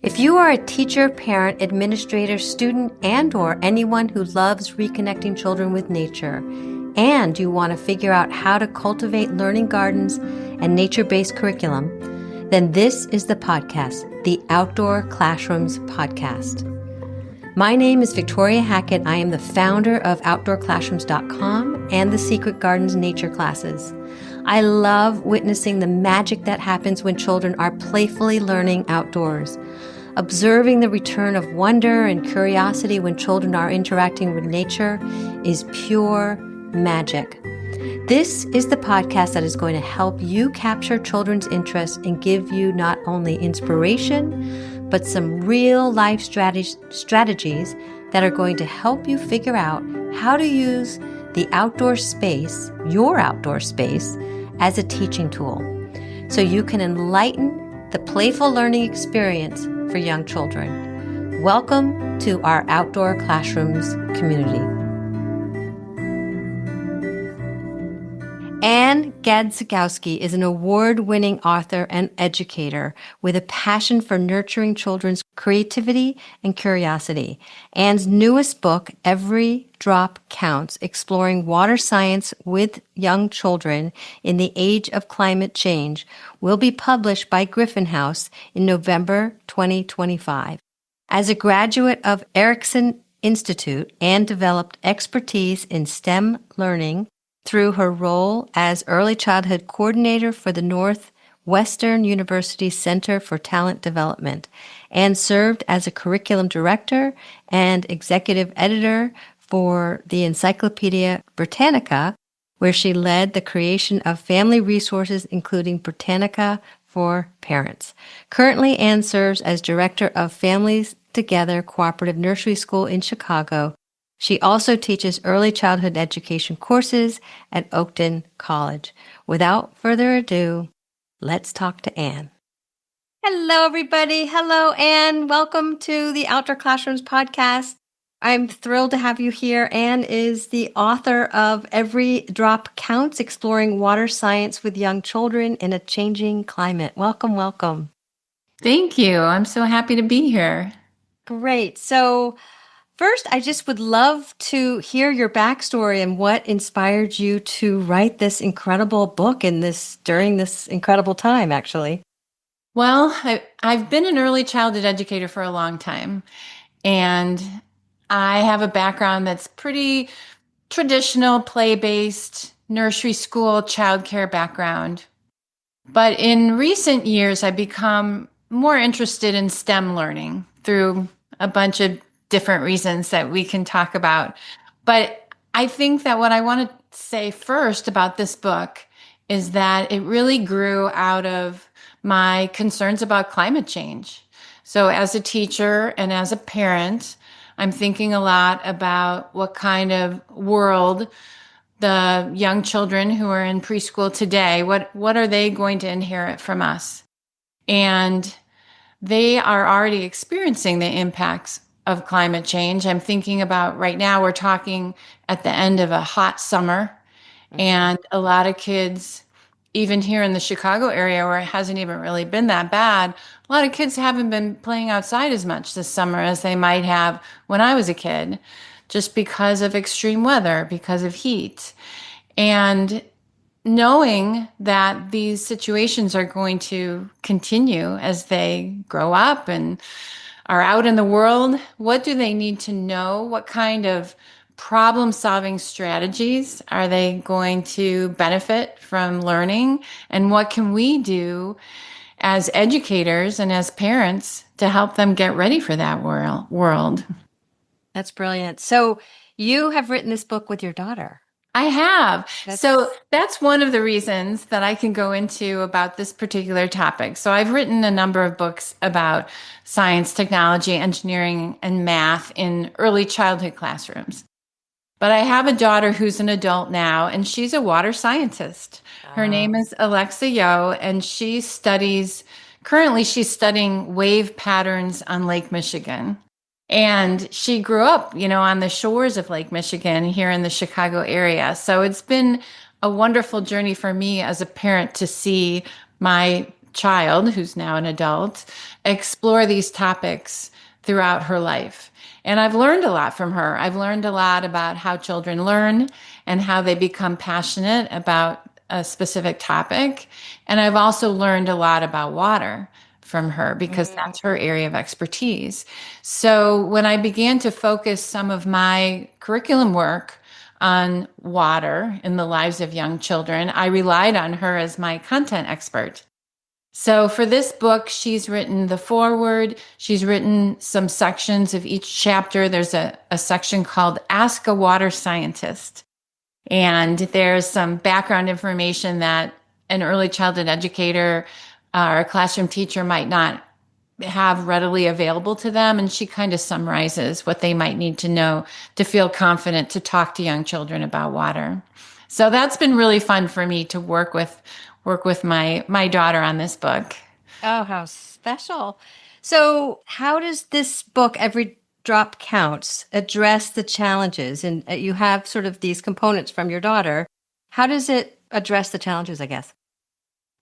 If you are a teacher, parent, administrator, student, and/or anyone who loves reconnecting children with nature, and you want to figure out how to cultivate learning gardens and nature-based curriculum, then this is the podcast, the Outdoor Classrooms podcast. My name is Victoria Hackett. I am the founder of Outdoor-Classrooms.com and the Secret Gardens Nature Classes. I love witnessing the magic that happens when children are playfully learning outdoors. Observing the return of wonder and curiosity when children are interacting with nature is pure magic. This is the podcast that is going to help you capture children's interest and give you not only inspiration, but some real life strategies that are going to help you figure out how to use the outdoor space, your outdoor space, as a teaching tool, so you can enlighten the playful learning experience for young children. Welcome to our Outdoor Classrooms community. Ann Gadzikowski is an award-winning author and educator with a passion for nurturing children's creativity and curiosity. Ann's newest book, Every Drop Counts, Exploring Water Science with Young Children in the Age of Climate Change, will be published by Griffin House in November 2025. As a graduate of Erickson Institute, Ann developed expertise in STEM learning through her role as early childhood coordinator for the Northwestern University Center for Talent Development, and served as a curriculum director and executive editor for the Encyclopedia Britannica, where she led the creation of family resources, including Britannica for Parents. Currently, Ann serves as director of Families Together Cooperative Nursery School in Chicago. She also teaches early childhood education courses at Oakton College. Without further ado, let's talk to Ann. Hello, everybody. Hello, Ann. Welcome to the Outdoor Classrooms podcast. I'm thrilled to have you here. Ann is the author of Every Drop Counts, Exploring Water Science with Young Children in a Changing Climate. Welcome, welcome. Thank you. I'm so happy to be here. Great. So first, I just would love to hear your backstory and what inspired you to write this incredible book during this incredible time, actually. Well, I've been an early childhood educator for a long time, and I have a background that's pretty traditional, play-based, nursery school, childcare background. But in recent years, I've become more interested in STEM learning through a bunch of different reasons that we can talk about. But I think that what I want to say first about this book is that it really grew out of my concerns about climate change. So as a teacher and as a parent, I'm thinking a lot about what kind of world the young children who are in preschool today, what are they going to inherit from us? And they are already experiencing the impacts of climate change. I'm thinking about right now, we're talking at the end of a hot summer, and a lot of kids, even here in the Chicago area where it hasn't even really been that bad, a lot of kids haven't been playing outside as much this summer as they might have when I was a kid, just because of extreme weather, because of heat. And knowing that these situations are going to continue as they grow up and are out in the world, what do they need to know? What kind of problem-solving strategies are they going to benefit from learning? And what can we do as educators and as parents to help them get ready for that world? That's brilliant. So you have written this book with your daughter. I have. So that's one of the reasons that I can go into about this particular topic. So I've written a number of books about science, technology, engineering, and math in early childhood classrooms. But I have a daughter who's an adult now, and she's a water scientist. Her name is Alexa Yeo, and currently she's studying wave patterns on Lake Michigan. And she grew up, on the shores of Lake Michigan here in the Chicago area. So it's been a wonderful journey for me as a parent to see my child, who's now an adult, explore these topics throughout her life. And I've learned a lot from her. I've learned a lot about how children learn and how they become passionate about a specific topic. And I've also learned a lot about water from her because that's her area of expertise. So when I began to focus some of my curriculum work on water in the lives of young children, I relied on her as my content expert. So for this book, she's written the foreword. She's written some sections of each chapter. There's a section called Ask a Water Scientist. And there's some background information that an early childhood educator or a classroom teacher might not have readily available to them. And she kind of summarizes what they might need to know to feel confident to talk to young children about water. So that's been really fun for me to work with my daughter on this book. Oh, how special. So, how does this book, Every Drop Counts, address the challenges? And you have sort of these components from your daughter. How does it address the challenges, I guess?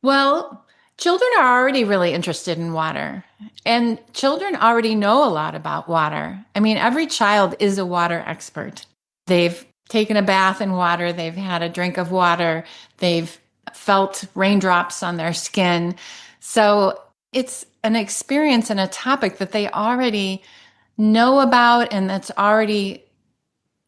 Well, children are already really interested in water, and children already know a lot about water. I mean, every child is a water expert. They've taken a bath in water, they've had a drink of water, they've felt raindrops on their skin. So it's an experience and a topic that they already know about and that's already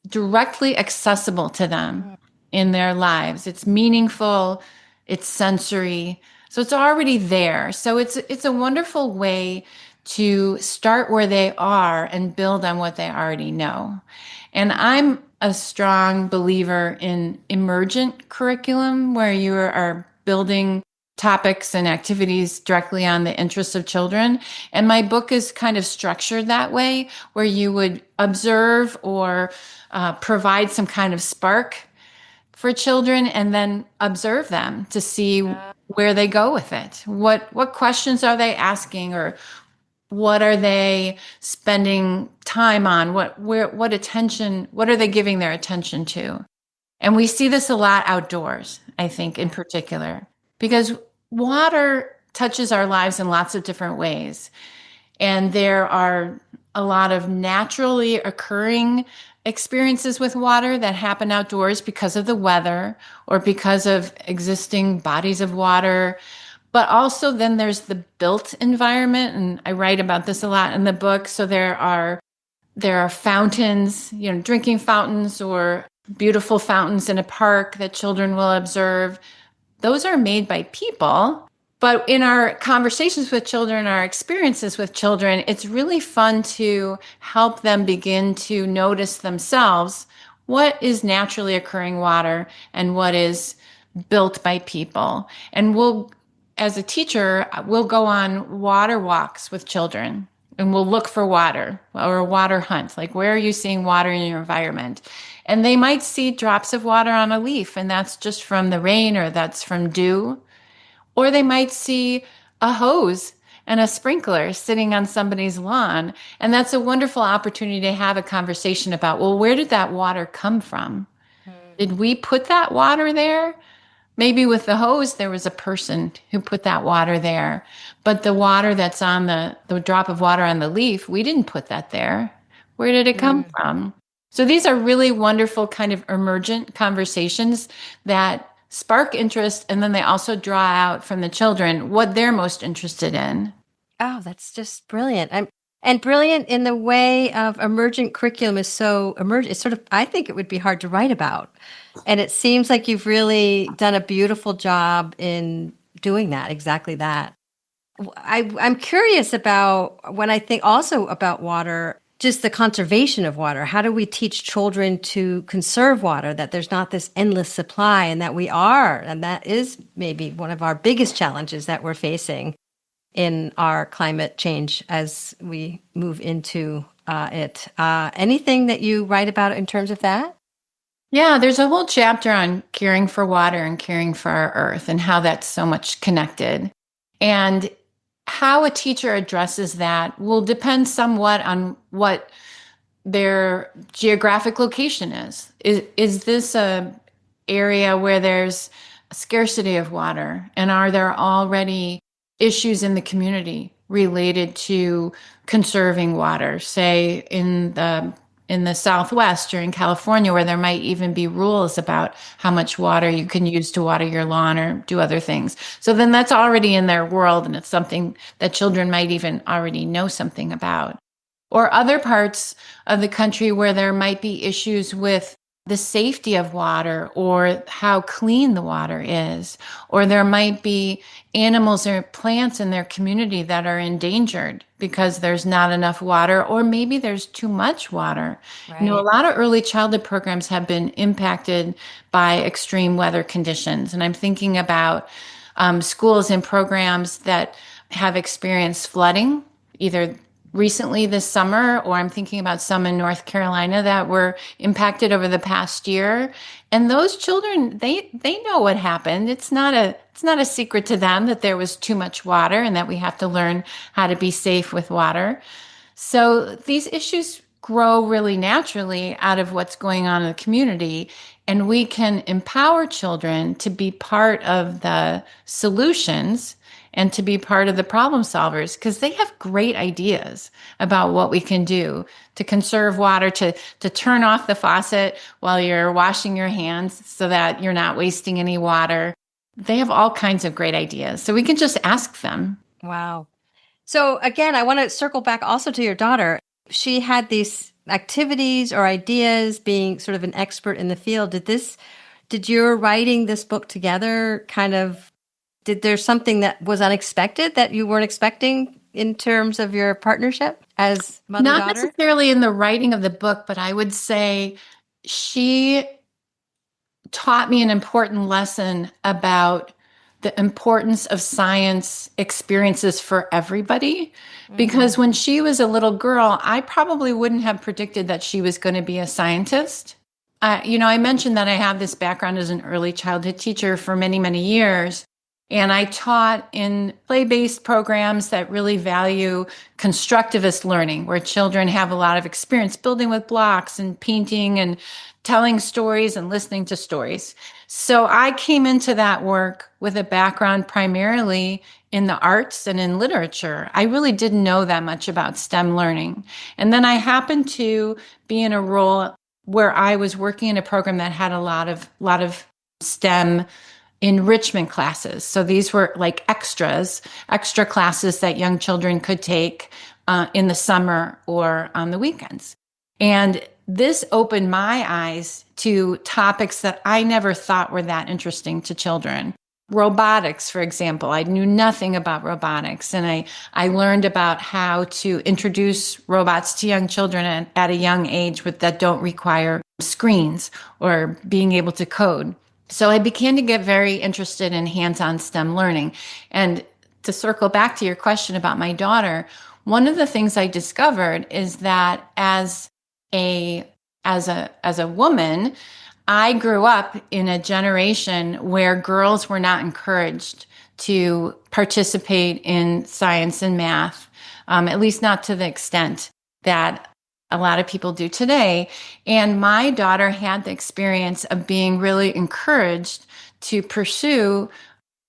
directly accessible to them in their lives. It's meaningful, it's sensory, so it's already there. So it's a wonderful way to start where they are and build on what they already know. And I'm a strong believer in emergent curriculum where you are building topics and activities directly on the interests of children. And my book is kind of structured that way, where you would observe or provide some kind of spark for children and then observe them to see where they go with it. What questions are they asking, or what are they spending time on? What are they giving their attention to? And we see this a lot outdoors, I think, in particular, because water touches our lives in lots of different ways. And there are a lot of naturally occurring experiences with water that happen outdoors because of the weather or because of existing bodies of water. But also then there's the built environment, and I write about this a lot in the book. So there are fountains, drinking fountains or beautiful fountains in a park that children will observe. Those are made by people. But in our conversations with children, our experiences with children, it's really fun to help them begin to notice themselves what is naturally occurring water and what is built by people. And as a teacher, we'll go on water walks with children and we'll look for water or a water hunt. Like, where are you seeing water in your environment? And they might see drops of water on a leaf, and that's just from the rain or that's from dew. Or they might see a hose and a sprinkler sitting on somebody's lawn. And that's a wonderful opportunity to have a conversation about, well, where did that water come from? Did we put that water there? Maybe with the hose, there was a person who put that water there. But the water that's on the drop of water on the leaf, we didn't put that there. Where did it come from? So these are really wonderful kind of emergent conversations that spark interest, and then they also draw out from the children what they're most interested in. Oh, that's just brilliant. And brilliant in the way of emergent curriculum is so emergent. It's sort of, I think it would be hard to write about. And it seems like you've really done a beautiful job in doing that, exactly that. I'm curious about, when I think also about water, just the conservation of water. How do we teach children to conserve water, that there's not this endless supply, and that we are, and that is maybe one of our biggest challenges that we're facing in our climate change as we move into it. Anything that you write about in terms of that? Yeah, there's a whole chapter on caring for water and caring for our earth and how that's so much connected. And how a teacher addresses that will depend somewhat on what their geographic location is. Is this a area where there's a scarcity of water? And are there already issues in the community related to conserving water, say in the Southwest or in California, where there might even be rules about how much water you can use to water your lawn or do other things. So then that's already in their world, and it's something that children might even already know something about. Or other parts of the country where there might be issues with the safety of water or how clean the water is, or there might be animals or plants in their community that are endangered because there's not enough water, or maybe there's too much water. A Right. lot of early childhood programs have been impacted by extreme weather conditions. And I'm thinking about schools and programs that have experienced flooding, either recently this summer, or I'm thinking about some in North Carolina that were impacted over the past year. And those children, they know what happened. It's not a secret to them that there was too much water and that we have to learn how to be safe with water. So these issues grow really naturally out of what's going on in the community. And we can empower children to be part of the solutions and to be part of the problem solvers, because they have great ideas about what we can do to conserve water, to turn off the faucet while you're washing your hands so that you're not wasting any water. They have all kinds of great ideas. So we can just ask them. Wow. So again, I want to circle back also to your daughter. She had these activities or ideas, being sort of an expert in the field. Did your writing this book together did there something that was unexpected that you weren't expecting in terms of your partnership as Not mother-daughter? necessarily in the writing of the book, but I would say she taught me an important lesson about the importance of science experiences for everybody. Because when she was a little girl, I probably wouldn't have predicted that she was going to be a scientist. I mentioned that I have this background as an early childhood teacher for many, many years. And I taught in play-based programs that really value constructivist learning, where children have a lot of experience building with blocks and painting and telling stories and listening to stories. So I came into that work with a background primarily in the arts and in literature. I really didn't know that much about STEM learning. And then I happened to be in a role where I was working in a program that had a lot of STEM enrichment classes. So these were like extra classes that young children could take in the summer or on the weekends. And this opened my eyes to topics that I never thought were that interesting to children. Robotics, for example. I knew nothing about robotics, and I learned about how to introduce robots to young children at a young age that don't require screens or being able to code. So I began to get very interested in hands-on STEM learning. And to circle back to your question about my daughter, one of the things I discovered is that as a woman, I grew up in a generation where girls were not encouraged to participate in science and math, at least not to the extent that a lot of people do today. And my daughter had the experience of being really encouraged to pursue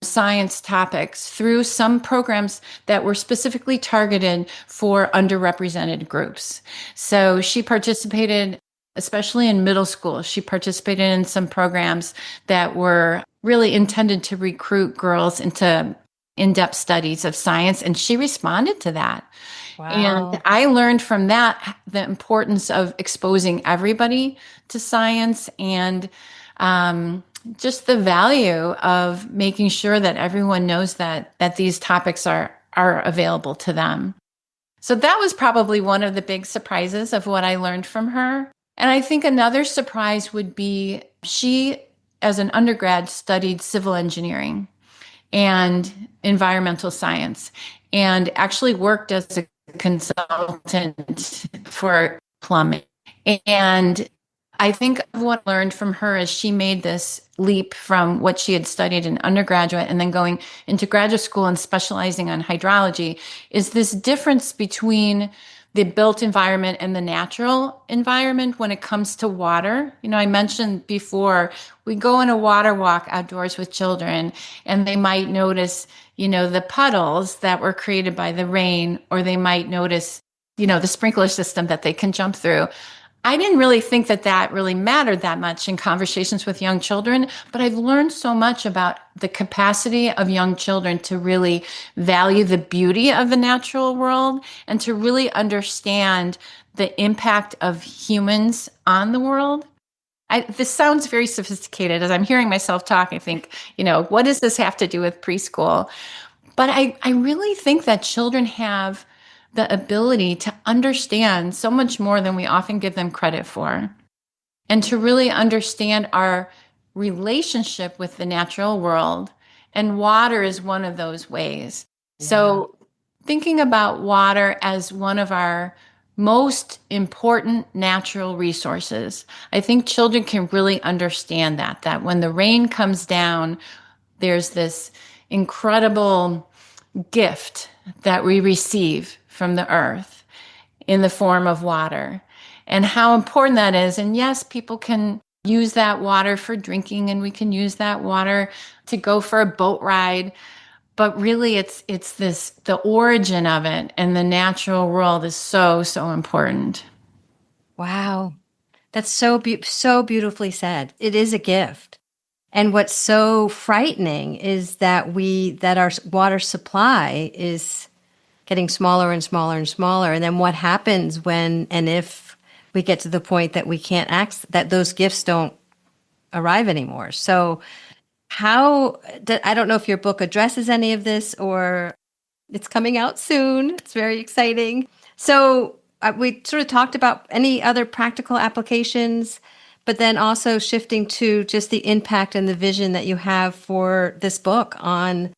science topics through some programs that were specifically targeted for underrepresented groups. So she participated, especially in middle school. She participated in some programs that were really intended to recruit girls into in-depth studies of science, and she responded to that. Wow. And I learned from that the importance of exposing everybody to science and just the value of making sure that everyone knows that these topics are available to them. So that was probably one of the big surprises of what I learned from her. And I think another surprise would be she, as an undergrad, studied civil engineering and environmental science, and actually worked as a consultant for plumbing. And I think what I learned from her is she made this leap from what she had studied in undergraduate and then going into graduate school and specializing on hydrology, is this difference between the built environment and the natural environment when it comes to water. I mentioned before, we go on a water walk outdoors with children and they might notice, the puddles that were created by the rain, or they might notice, the sprinkler system that they can jump through. I didn't really think that really mattered that much in conversations with young children, but I've learned so much about the capacity of young children to really value the beauty of the natural world and to really understand the impact of humans on the world. This sounds very sophisticated. As I'm hearing myself talk, I think, what does this have to do with preschool? But I really think that children have the ability to understand so much more than we often give them credit for, and to really understand our relationship with the natural world. And water is one of those ways. Yeah. So thinking about water as one of our most important natural resources, I think children can really understand that when the rain comes down, there's this incredible gift that we receive from the earth in the form of water, and how important that is. And yes, people can use that water for drinking, and we can use that water to go for a boat ride. But really, it's the origin of it and the natural world is so, so important. Wow. That's so beautifully said. It is a gift. And what's so frightening is that our water supply is getting smaller and smaller and smaller. And then what happens when and if we get to the point that we can't access, that those gifts don't arrive anymore? So I don't know if your book addresses any of this, or it's coming out soon. It's very exciting. So we sort of talked about any other practical applications, but then also shifting to just the impact and the vision that you have for this book on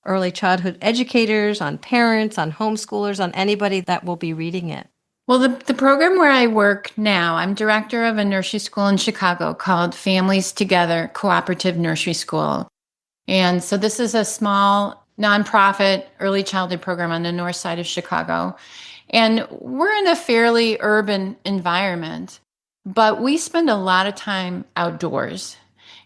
early childhood educators, on parents, on homeschoolers, on anybody that will be reading it. Well, the program where I work now, I'm director of a nursery school in Chicago called Families Together Cooperative Nursery School. And so this is a small nonprofit early childhood program on the north side of Chicago. And we're in a fairly urban environment, but we spend a lot of time outdoors.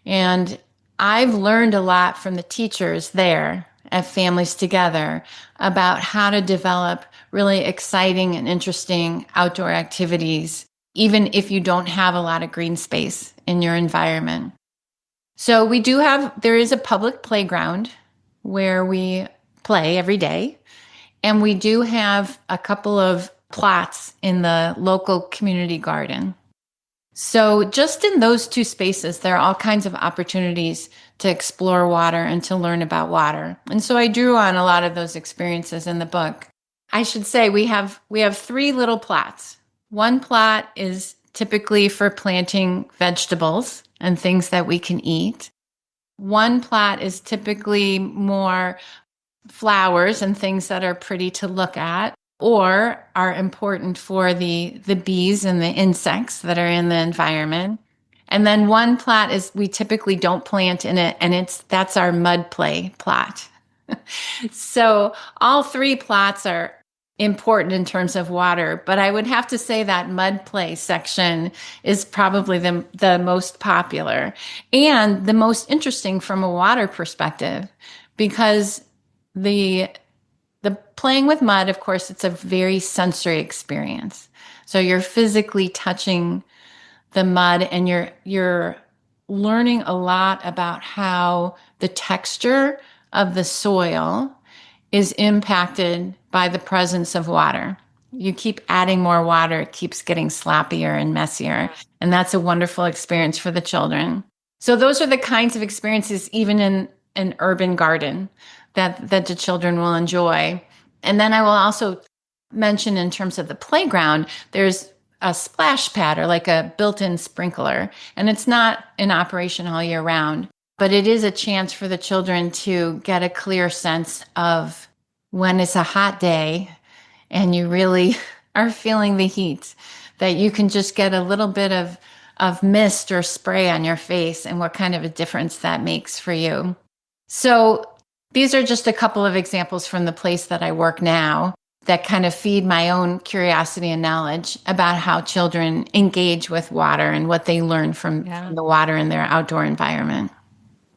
And I've learned a lot from the teachers there at Families Together about how to develop really exciting and interesting outdoor activities, even if you don't have a lot of green space in your environment. So there is a public playground where we play every day. And we do have a couple of plots in the local community garden. So just in those two spaces, there are all kinds of opportunities to explore water and to learn about water. And so I drew on a lot of those experiences in the book. I should say we have 3 little plots. One plot is typically for planting vegetables and things that we can eat. One plot is typically more flowers and things that are pretty to look at or are important for the bees and the insects that are in the environment. And then one plot is we typically don't plant in it, and that's our mud play plot. So all 3 plots are important in terms of water, but I would have to say that mud play section is probably the most popular and the most interesting from a water perspective, because the playing with mud, of course, it's a very sensory experience. So you're physically touching the mud and you're learning a lot about how the texture of the soil is impacted by the presence of water. You keep adding more water, it keeps getting sloppier and messier. And that's a wonderful experience for the children. So those are the kinds of experiences, even in an urban garden, that the children will enjoy. And then I will also mention, in terms of the playground, there's a splash pad, or like a built-in sprinkler. And it's not in operation all year round, but it is a chance for the children to get a clear sense of when it's a hot day and you really are feeling the heat, that you can just get a little bit of mist or spray on your face, and what kind of a difference that makes for you. So these are just a couple of examples from the place that I work now. that kind of feed my own curiosity and knowledge about how children engage with water and what they learn from the water in their outdoor environment.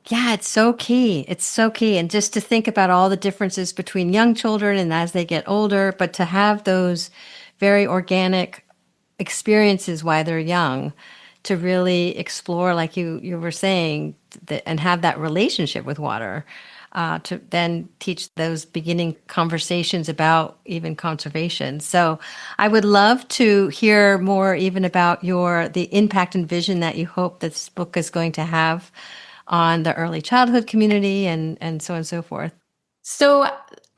Yeah, it's so key. It's so key. And just to think about all the differences between young children and as they get older, but to have those very organic experiences while they're young, to really explore, like you were saying, and have that relationship with water, to then teach those beginning conversations about even conservation. So I would love to hear more even about the impact and vision that you hope this book is going to have on the early childhood community and so on and so forth. So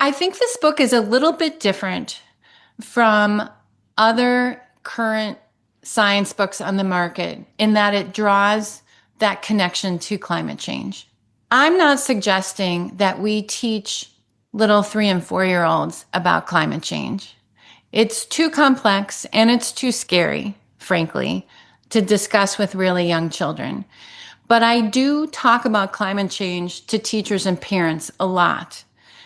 I think this book is a little bit different from other current science books on the market in that it draws that connection to climate change. I'm not suggesting that we teach little 3 and 4-year-olds about climate change. It's too complex and it's too scary, frankly, to discuss with really young children. But I do talk about climate change to teachers and parents a lot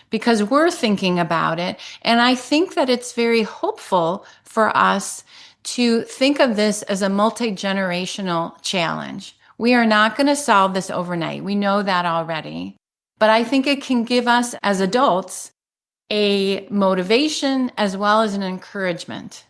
because we're thinking about it. And I think that it's very hopeful for us to think of this as a multi-generational challenge. We are not going to solve this overnight. We know that already. But I think it can give us as adults a motivation as well as an encouragement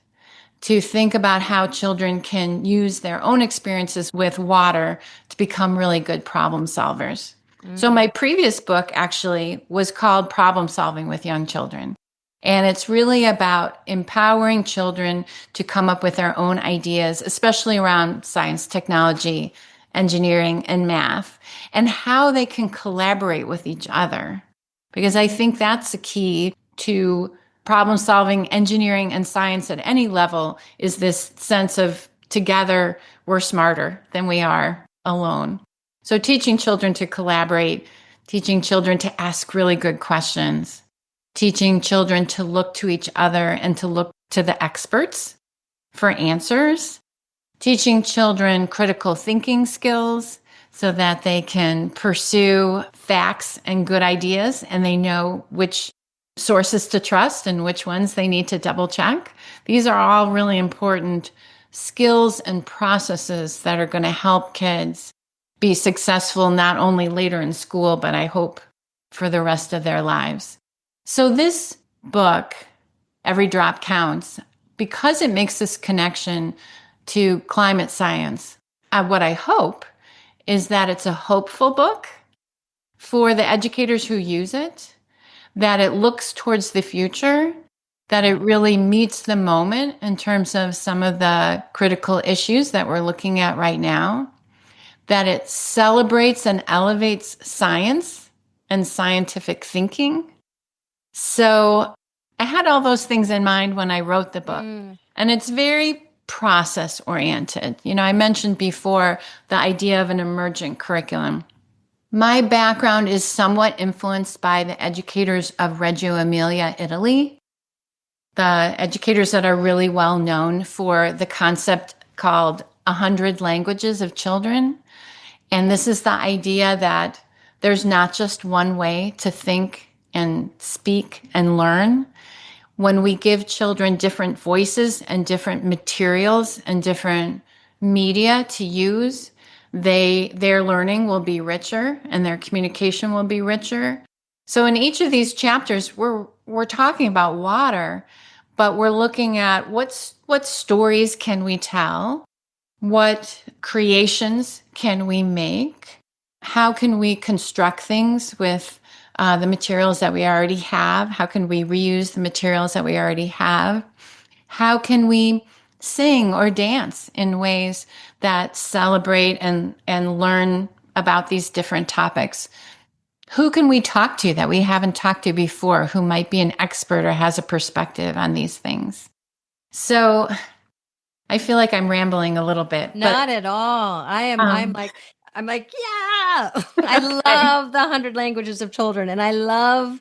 to think about how children can use their own experiences with water to become really good problem solvers. So my previous book actually was called Problem Solving with Young Children. And it's really about empowering children to come up with their own ideas, especially around science, technology, engineering, and math, and how they can collaborate with each other. Because I think that's the key to problem solving, engineering, and science at any level is this sense of together we're smarter than we are alone. So teaching children to collaborate, teaching children to ask really good questions, teaching children to look to each other and to look to the experts for answers, teaching children critical thinking skills so that they can pursue facts and good ideas and they know which sources to trust and which ones they need to double check. These are all really important skills and processes that are going to help kids be successful not only later in school, but I hope for the rest of their lives. So this book, Every Drop Counts, because it makes this connection to climate science, what I hope is that it's a hopeful book for the educators who use it, that it looks towards the future, that it really meets the moment in terms of some of the critical issues that we're looking at right now, that it celebrates and elevates science and scientific thinking. So I had all those things in mind when I wrote the book. And it's very process oriented. You know, I mentioned before the idea of an emergent curriculum. My background is somewhat influenced by the educators of Reggio Emilia, Italy, the educators that are really well known for the concept called 100 languages of children. And this is the idea that there's not just one way to think and speak and learn. When we give children different voices and different materials and different media to use, their learning will be richer and their communication will be richer. So in each of these chapters, we're talking about water, but we're looking at what stories can we tell? What creations can we make? How can we construct things with the materials that we already have? How can we reuse the materials that we already have? How can we sing or dance in ways that celebrate and learn about these different topics? Who can we talk to that we haven't talked to before who might be an expert or has a perspective on these things? So I feel like I'm rambling a little bit. Not at all. I'm like, yeah. I love the 100 languages of children, and I love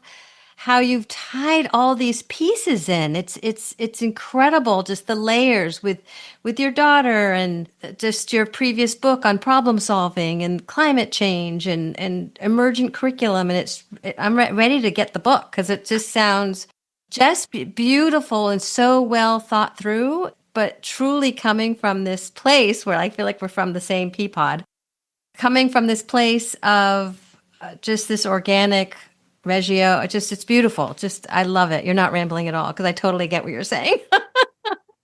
how you've tied all these pieces in. It's incredible, just the layers with your daughter and just your previous book on problem solving and climate change and emergent curriculum. And I'm ready to get the book because it just sounds just beautiful and so well thought through, but truly coming from this place where I feel like we're from the same pea pod, coming from this place of just this organic regio. It's beautiful. Just, I love it. You're not rambling at all because I totally get what you're saying.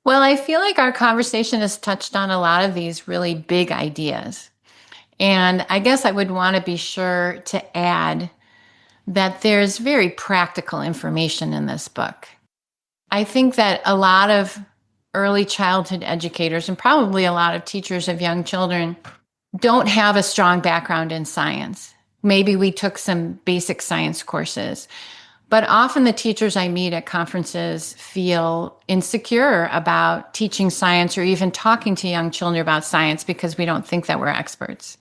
Well, I feel like our conversation has touched on a lot of these really big ideas. And I guess I would want to be sure to add that there's very practical information in this book. I think that a lot of early childhood educators and probably a lot of teachers of young children don't have a strong background in science. Maybe we took some basic science courses, but often the teachers I meet at conferences feel insecure about teaching science or even talking to young children about science because we don't think that we're experts.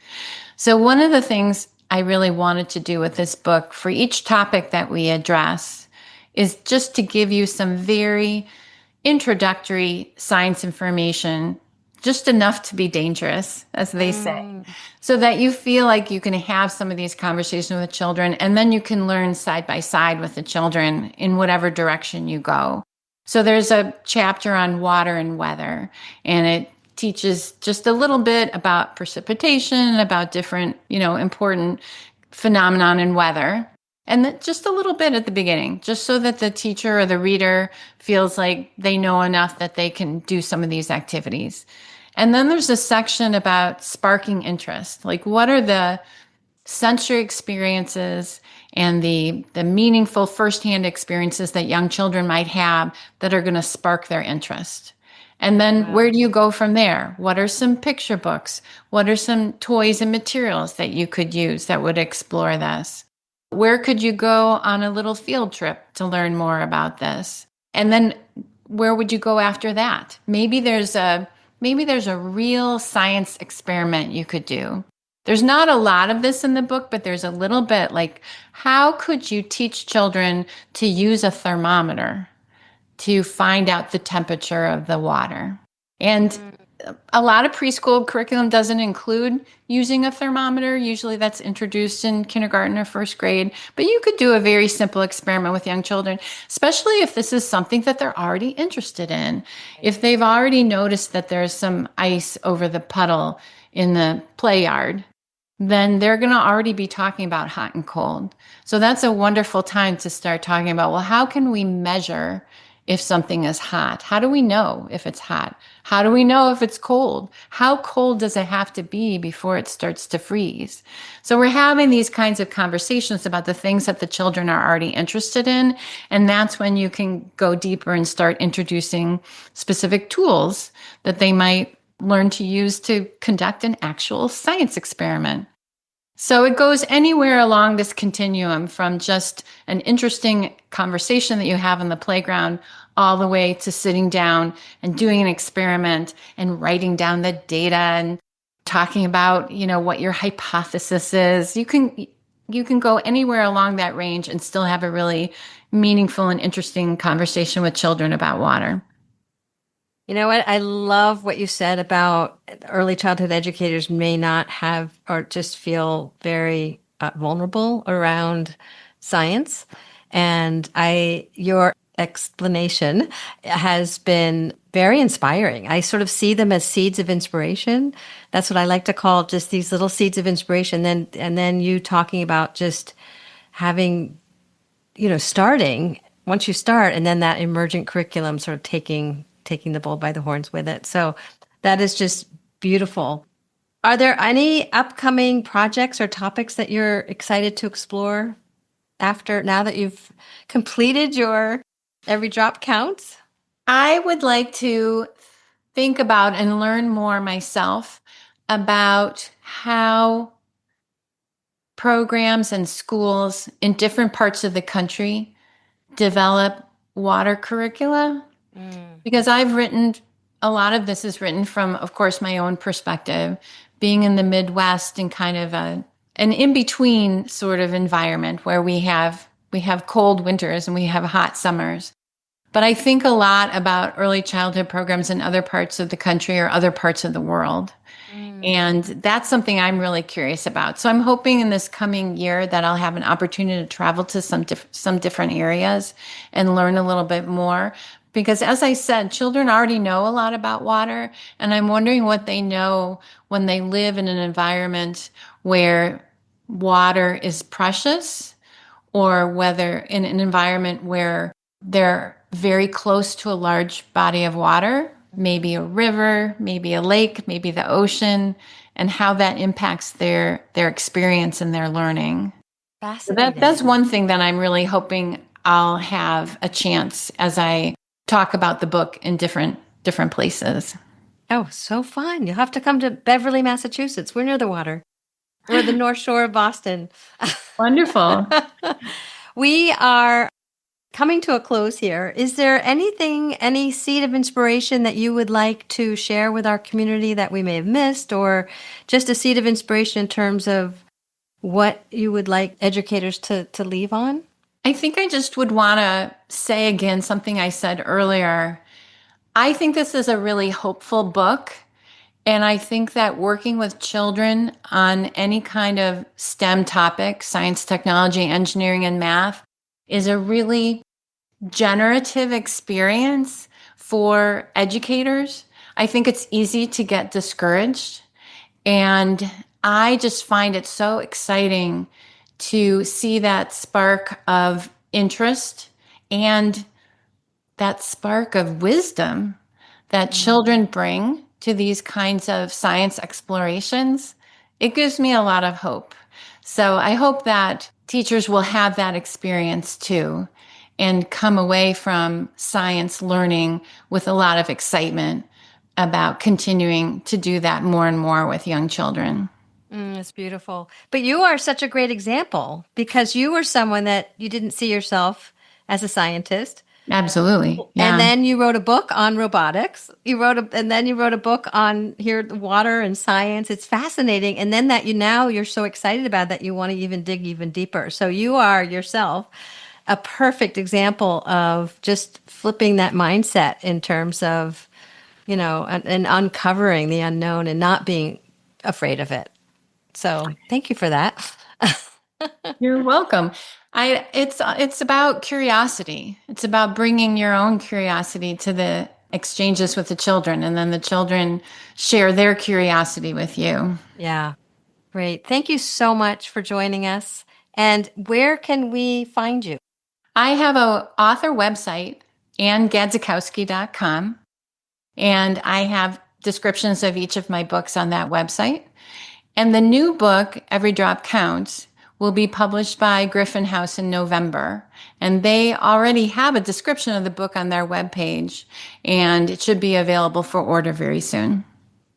So one of the things I really wanted to do with this book for each topic that we address is just to give you some very introductory science information, just enough to be dangerous, as they say, so that you feel like you can have some of these conversations with children, and then you can learn side by side with the children in whatever direction you go. So there's a chapter on water and weather, and it teaches just a little bit about precipitation, about different, important phenomenon in weather. And just a little bit at the beginning, just so that the teacher or the reader feels like they know enough that they can do some of these activities. And then there's a section about sparking interest. Like, what are the sensory experiences and the meaningful firsthand experiences that young children might have that are going to spark their interest? And then where do you go from there? What are some picture books? What are some toys and materials that you could use that would explore this? Where could you go on a little field trip to learn more about this? And then where would you go after that? Maybe there's a real science experiment you could do. There's not a lot of this in the book, but there's a little bit, like, how could you teach children to use a thermometer to find out the temperature of the water? And a lot of preschool curriculum doesn't include using a thermometer. Usually that's introduced in kindergarten or first grade. But you could do a very simple experiment with young children, especially if this is something that they're already interested in. If they've already noticed that there's some ice over the puddle in the play yard, then they're going to already be talking about hot and cold. So that's a wonderful time to start talking about, well, how can we measure if something is hot? How do we know if it's hot? How do we know if it's cold? How cold does it have to be before it starts to freeze? So we're having these kinds of conversations about the things that the children are already interested in. And that's when you can go deeper and start introducing specific tools that they might learn to use to conduct an actual science experiment. So it goes anywhere along this continuum, from just an interesting conversation that you have in the playground all the way to sitting down and doing an experiment and writing down the data and talking about, what your hypothesis is. You can go anywhere along that range and still have a really meaningful and interesting conversation with children about water. You know what? I love what you said about early childhood educators may not have or just feel very vulnerable around science. And your explanation has been very inspiring. I sort of see them as seeds of inspiration. That's what I like to call just these little seeds of inspiration. And then you talking about just having, starting once you start, and then that emergent curriculum sort of taking the bull by the horns with it. So that is just beautiful. Are there any upcoming projects or topics that you're excited to explore now that you've completed your Every Drop Counts? I would like to think about and learn more myself about how programs and schools in different parts of the country develop water curricula. Because a lot of this is written from, of course, my own perspective, being in the Midwest and kind of an in-between sort of environment where we have cold winters and we have hot summers. But I think a lot about early childhood programs in other parts of the country or other parts of the world. And that's something I'm really curious about. So I'm hoping in this coming year that I'll have an opportunity to travel to some different areas and learn a little bit more. Because as I said, children already know a lot about water, and I'm wondering what they know when they live in an environment where water is precious, or whether in an environment where they're very close to a large body of water, maybe a river, maybe a lake, maybe the ocean, and how that impacts their experience and their learning. So that's Fascinating. one thing that I'm really hoping I'll have a chance as I talk about the book in different places. Oh, so fun. You'll have to come to Beverly, Massachusetts. We're near the water. We're the North Shore of Boston. Wonderful. We are coming to a close here. Is there anything, any seed of inspiration that you would like to share with our community that we may have missed, or just a seed of inspiration in terms of what you would like educators to leave on? I think I just would want to say again something I said earlier. I think this is a really hopeful book. And I think that working with children on any kind of STEM topic, science, technology, engineering, and math, is a really generative experience for educators. I think it's easy to get discouraged. And I just find it so exciting to see that spark of interest and that spark of wisdom that children bring to these kinds of science explorations. It gives me a lot of hope. So I hope that teachers will have that experience too and come away from science learning with a lot of excitement about continuing to do that more and more with young children. It's beautiful. But you are such a great example because you were someone that you didn't see yourself as a scientist. Absolutely. And Yeah. then you wrote a book on robotics. And then you wrote a book on water and science. It's fascinating. And then you're so excited about that you want to even dig even deeper. So you are yourself a perfect example of just flipping that mindset in terms of, and uncovering the unknown and not being afraid of it. So thank you for that. You're welcome. It's about curiosity. It's about bringing your own curiosity to the exchanges with the children, and then the children share their curiosity with you. Yeah. Great. Thank you so much for joining us. And where can we find you? I have a author website, AnnGadzikowski.com, and I have descriptions of each of my books on that website. And the new book, Every Drop Counts, will be published by Griffin House in November. And they already have a description of the book on their webpage, and it should be available for order very soon.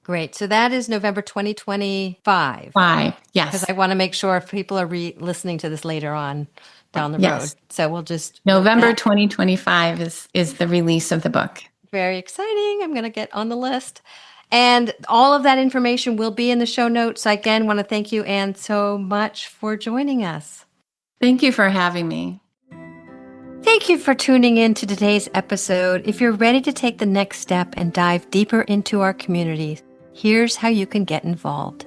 Great. So that is November 2025. Yes. Because I want to make sure if people are listening to this later on down the Yes. road. So we'll just November 2025 is the release of the book. Very exciting. I'm going to get on the list. And all of that information will be in the show notes. I again want to thank you, Ann, so much for joining us. Thank you for having me. Thank you for tuning in to today's episode. If you're ready to take the next step and dive deeper into our communities, here's how you can get involved.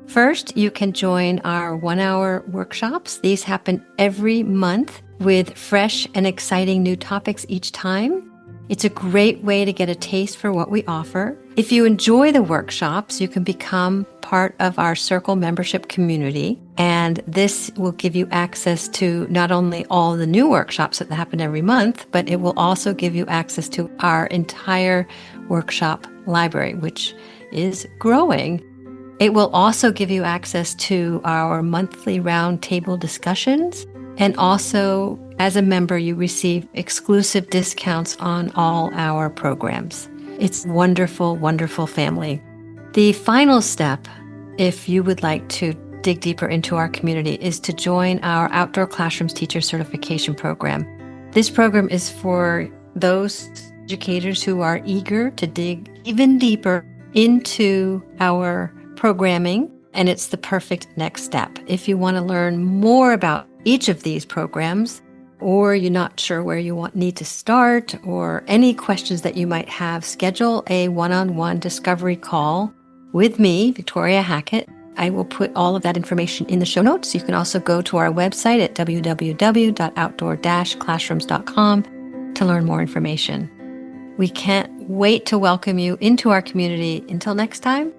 First, you can join our 1-hour workshops. These happen every month with fresh and exciting new topics each time. It's a great way to get a taste for what we offer. If you enjoy the workshops, you can become part of our Circle membership community. And this will give you access to not only all the new workshops that happen every month, but it will also give you access to our entire workshop library, which is growing. It will also give you access to our monthly roundtable discussions. And also, as a member, you receive exclusive discounts on all our programs. It's wonderful, wonderful family. The final step, if you would like to dig deeper into our community, is to join our Outdoor Classrooms Teacher Certification Program. This program is for those educators who are eager to dig even deeper into our programming, and it's the perfect next step. If you want to learn more about each of these programs, or you're not sure where you need to start, or any questions that you might have, schedule a one-on-one discovery call with me, Victoria Hackett. I will put all of that information in the show notes. You can also go to our website at www.outdoor-classrooms.com to learn more information. We can't wait to welcome you into our community. Until next time,